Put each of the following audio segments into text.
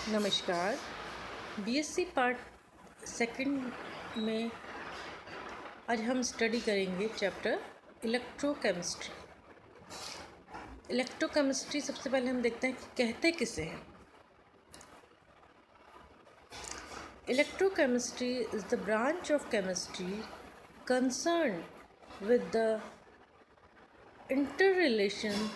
नमस्कार। BSc part second में आज हम स्टडी करेंगे चैप्टर इलेक्ट्रोकेमिस्ट्री। इलेक्ट्रोकेमिस्ट्री सबसे पहले हम देखते हैं कि कहते किसे हैं। Electrochemistry is the branch of chemistry concern with the interrelation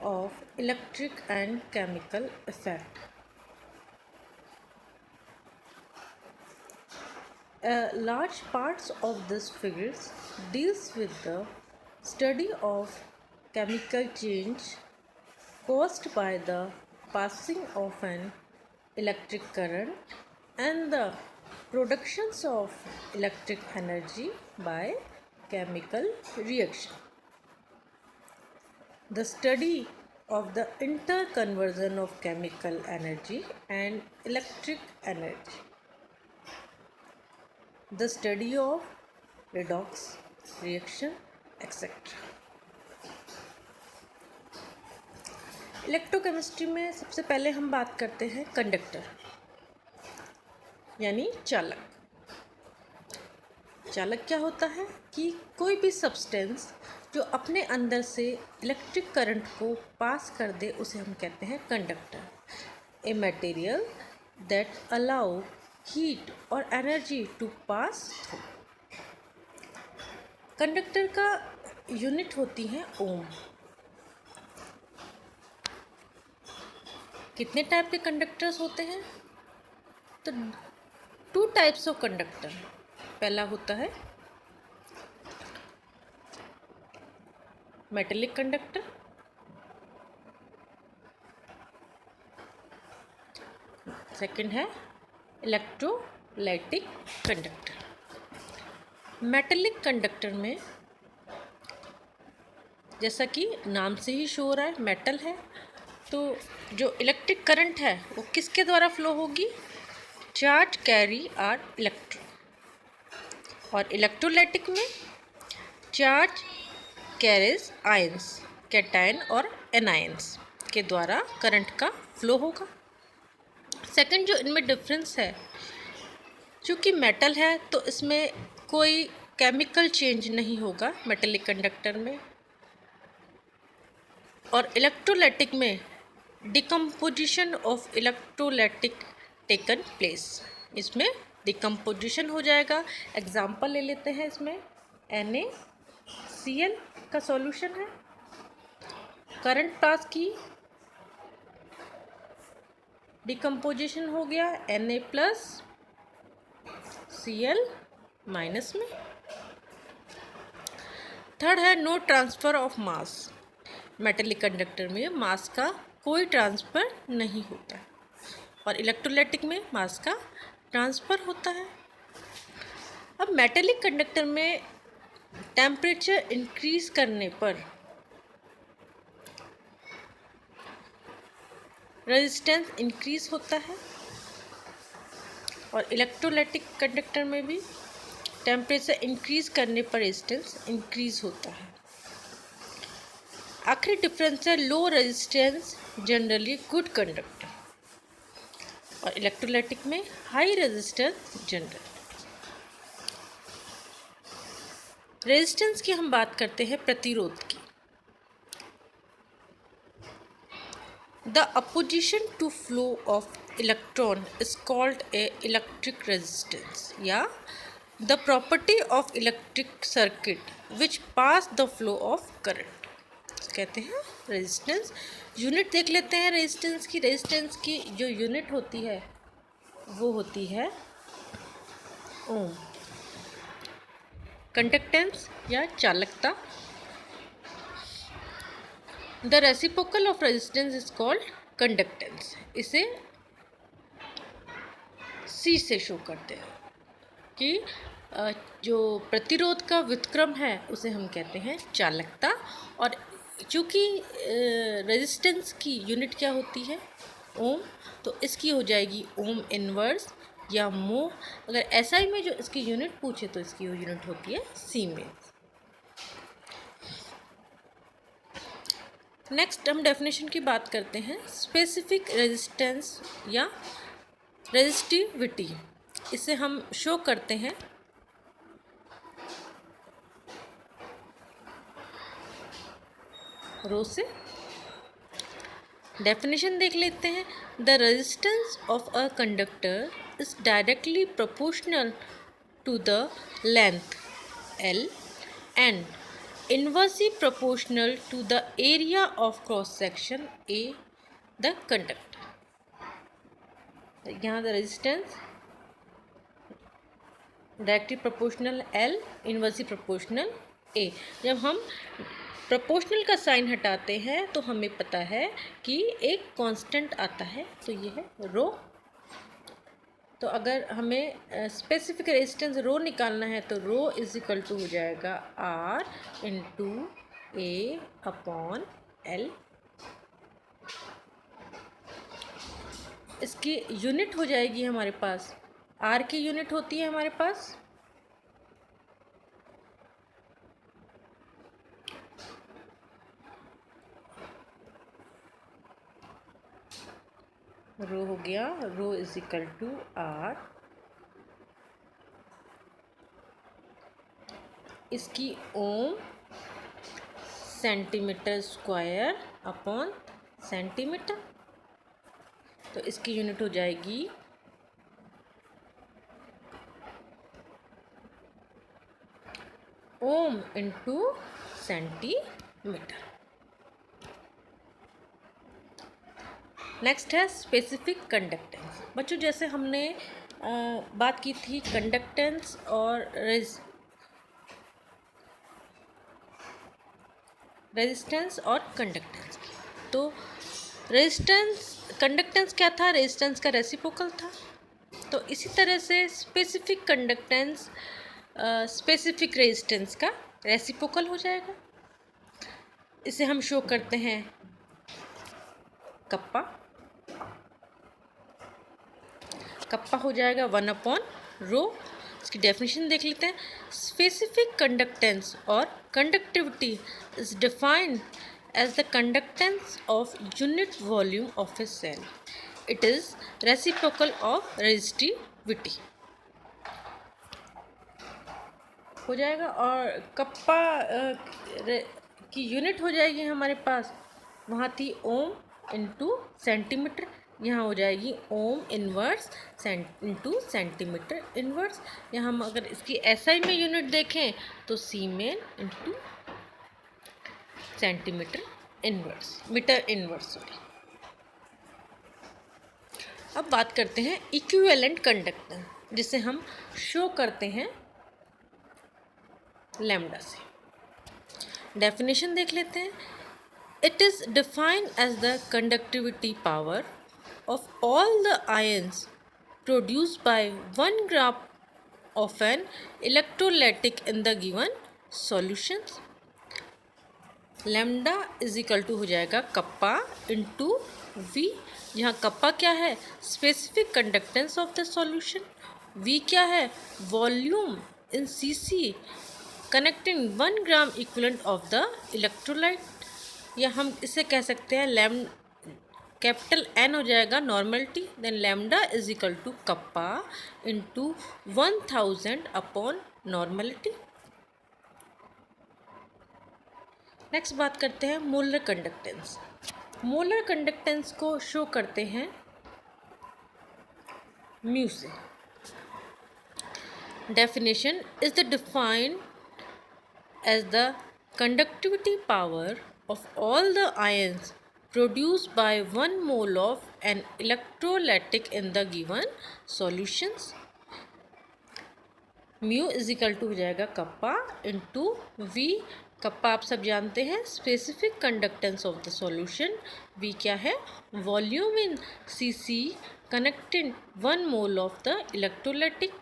of electric and chemical effect. Large parts of this figures deals with the study of chemical change caused by the passing of an electric current and the productions of electric energy by chemical reaction. The study of the interconversion of chemical energy and electric energy. The study of redox reaction, etc. Electrochemistry में सबसे पहले हम बात करते हैं conductor यानी चालक। चालक क्या होता है कि कोई भी सब्सटेंस जो अपने अंदर से इलेक्ट्रिक करंट को पास कर दे उसे हम कहते हैं conductor. A material that allow heat और energy to pass through. Conductor का यूनिट होती है ओम। कितने टाइप के कंडक्टर्स होते हैं? तो 2 टाइप्स ऑफ कंडक्टर। पहला होता है मेटेलिक कंडक्टर, सेकंड है इलेक्ट्रोलाइटिक कंडक्टर। मेटेलिक कंडक्टर में जैसा कि नाम से ही शो हो रहा है मेटल है, तो जो इलेक्ट्रिक करंट है वो किसके द्वारा फ्लो होगी? Charge carry are electron. और इलेक्ट्रोलाइटिक में चार्ज कैरीज आयंस, कैटायन और एनायंस के द्वारा करंट का फ्लो होगा। सेकंड जो इनमें डिफरेंस है, चूँकि मेटल है तो इसमें कोई केमिकल चेंज नहीं होगा मेटेलिक कंडक्टर में, और इलेक्ट्रोलाइटिक में decomposition of electrolytic taken place. इसमें डिकम्पोजिशन हो जाएगा। एग्जाम्पल ले लेते हैं। इसमें NaCl का सॉल्यूशन है, करंट पास की, डिकम्पोजिशन हो गया Na+Cl- में। थर्ड है no transfer of mass. Metallic conductor में मास का कोई ट्रांसफ़र नहीं होता, और इलेक्ट्रोलाइटिक में मास का ट्रांसफ़र होता है। अब मेटेलिक कंडक्टर में टेम्परेचर इंक्रीज़ करने पर रेजिस्टेंस इंक्रीज़ होता है, और इलेक्ट्रोलाइटिक कंडक्टर में भी टेम्परेचर इंक्रीज़ करने पर रेजिस्टेंस इंक्रीज़ होता है। आखिरी डिफरेंस है low resistance generally good conductor, और इलेक्ट्रोलाइटिक में हाई रेजिस्टेंस जनरल। रेजिस्टेंस की हम बात करते हैं प्रतिरोध की। The opposition to flow of electron is called a electric resistance, या the property of electric circuit which pass the flow of current कहते हैं रेजिस्टेंस। यूनिट देख लेते हैं रेजिस्टेंस की। रेजिस्टेंस की जो यूनिट होती है वो होती है ओम। कंडक्टेंस या चालकता। The reciprocal of resistance is called conductance. इसे C से शो करते हैं कि जो प्रतिरोध का व्युत्क्रम है उसे हम कहते हैं चालकता। और चूँकि रेजिस्टेंस की यूनिट क्या होती है? ओम, तो इसकी हो जाएगी ओम इनवर्स या मोह। अगर SI में जो इसकी यूनिट पूछे तो इसकी यूनिट होती है सीमेंस। नेक्स्ट हम डेफिनेशन की बात करते हैं। स्पेसिफिक रेजिस्टेंस या रेजिस्टिविटी, इसे हम शो करते हैं रो से। डेफिनेशन देख लेते हैं। The resistance of a conductor is directly proportional to the length L and inversely proportional to the area of cross section A the conductor। यहाँ the resistance directly proportional L, inversely proportional A। जब हम proportional का sign हटाते हैं तो हमें पता है कि एक कांस्टेंट आता है, तो ये है रो। तो अगर हमें स्पेसिफिक रेजिस्टेंस रो निकालना है तो रो इज इक्वल टू हो जाएगा R into A upon L। इसकी यूनिट हो जाएगी हमारे पास, R की यूनिट होती है हमारे पास रो हो गया, रो इज इक्वल टू R। इसकी ओम सेंटीमीटर स्क्वायर अपॉन सेंटीमीटर, तो इसकी यूनिट हो जाएगी ओम इंटू सेंटीमीटर। नेक्स्ट है स्पेसिफिक कंडक्टेंस। बच्चों जैसे हमने बात की थी कंडक्टेंस और रेजिस्टेंस और कंडक्टेंस की, तो कंडक्टेंस क्या था? रेजिस्टेंस का रेसिप्रोकल था। तो इसी तरह से स्पेसिफिक कंडक्टेंस स्पेसिफिक रेजिस्टेंस का रेसिप्रोकल हो जाएगा। इसे हम शो करते हैं कप्पा। कप्पा हो जाएगा 1 अपॉन रो। इसकी डेफिनेशन देख लेते हैं। स्पेसिफिक कंडक्टेंस और conductivity is defined as the conductance of unit volume of a cell. It is reciprocal of resistivity हो जाएगा। और कप्पा की यूनिट हो जाएगी हमारे पास, वहाँ थी ओम इंटू सेंटीमीटर, यहाँ हो जाएगी ohm inverse into centimetre inverse. यहाँ हम अगर इसकी एसआई में यूनिट देखें तो siemens into centimetre inverse, metre inverse sorry. अब बात करते हैं इक्विवेलेंट कंडक्टेंस, जिसे हम शो करते हैं लैम्डा से। डेफिनेशन देख लेते हैं। It is defined as the conductivity power of all the ions produced by 1 gram of an electrolytic in the given solutions। Lambda is equal to हो जाएगा कप्पा इंटू वी। यहाँ kappa क्या है? Specific conductance of the solution. V क्या है? Volume in cc connecting 1 gram equivalent of the electrolyte. या हम इसे कह सकते हैं कैपिटल N हो जाएगा normality, then lambda is equal to kappa into 1000 upon normality. Next बात करते हैं मोलर कंडक्टेंस। मोलर कंडक्टेंस को शो करते हैं म्यू से। Definition is the defined as the conductivity power of all the ions produced by 1 mole of an electrolytic in the given solutions। Mu is equal to हो जाएगा kappa into we. Kappa आप सब जानते हैं specific conductance of the solution. V क्या है? Volume in cc connecting 1 mole of the electrolytic.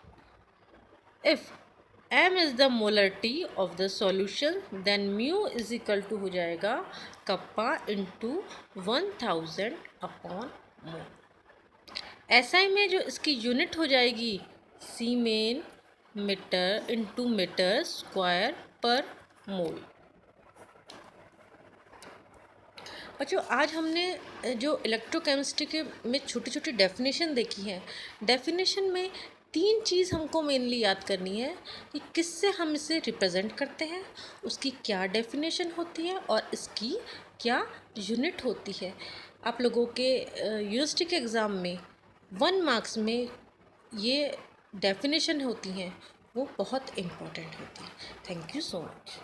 If m is the molarity of the solution, then mu is equal to हो जाएगा kappa into 1000 upon mole. SI में जो इसकी unit हो जाएगी सीमेन metre into metre square पर मोल। बच्चों आज हमने जो इलेक्ट्रोकेमिस्ट्री के में छोटी छोटी डेफिनेशन देखी है, डेफिनेशन में तीन चीज़ हमको मेनली याद करनी है कि किससे हम इसे रिप्रेजेंट करते हैं, उसकी क्या डेफिनेशन होती है और इसकी क्या यूनिट होती है। आप लोगों के यूनिवर्सिटी के एग्ज़ाम में 1 मार्क्स में ये डेफिनेशन होती हैं, वो बहुत इम्पोर्टेंट होती है। Thank you so much.